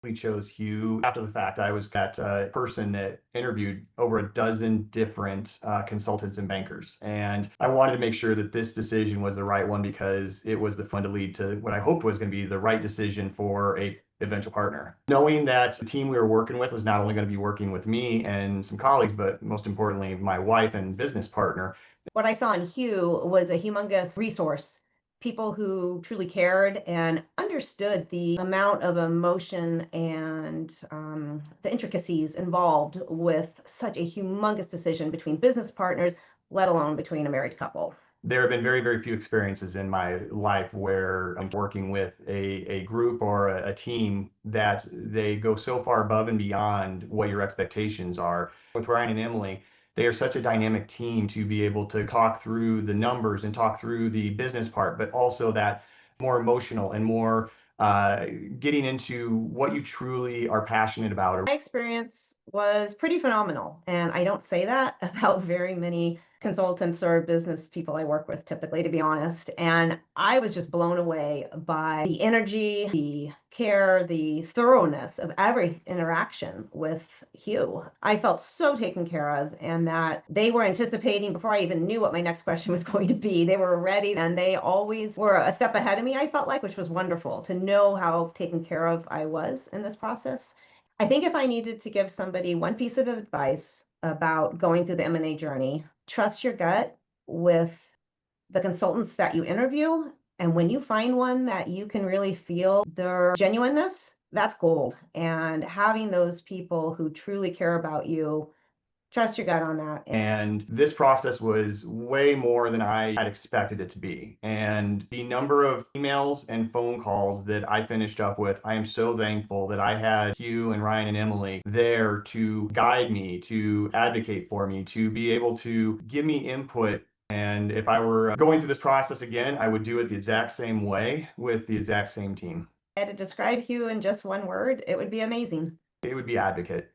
We chose Hugh. After the fact, I was that person that interviewed over a dozen different consultants and bankers. And I wanted to make sure that this decision was the right one because it was the fun to lead to what I hoped was going to be the right decision for a eventual partner. Knowing that the team we were working with was not only going to be working with me and some colleagues, but most importantly, my wife and business partner. What I saw in Hugh was a humongous resource. People who truly cared and understood the amount of emotion and the intricacies involved with such a humongous decision between business partners, let alone between a married couple. There have been very, very few experiences in my life where I'm working with a group or a team that they go so far above and beyond what your expectations are. With Ryan and Emily, they are such a dynamic team to be able to talk through the numbers and talk through the business part, but also that more emotional and more getting into what you truly are passionate about. My experience was pretty phenomenal, and I don't say that about very many consultants or business people I work with typically, to be honest. And I was just blown away by the energy, the care, the thoroughness of every interaction with Hugh. I felt so taken care of, and that they were anticipating before I even knew what my next question was going to be. They were ready, and they always were a step ahead of me, I felt like, which was wonderful to know how taken care of I was in this process. I think if I needed to give somebody one piece of advice about going through the M&A journey, trust your gut with the consultants that you interview. And when you find one that you can really feel their genuineness, that's gold. And having those people who truly care about you, trust your gut on that. And this process was way more than I had expected it to be. And the number of emails and phone calls that I finished up with, I am so thankful that I had Hugh and Ryan and Emily there to guide me, to advocate for me, to be able to give me input. And if I were going through this process again, I would do it the exact same way with the exact same team. If I had to describe Hugh in just one word, it would be amazing. It would be advocate.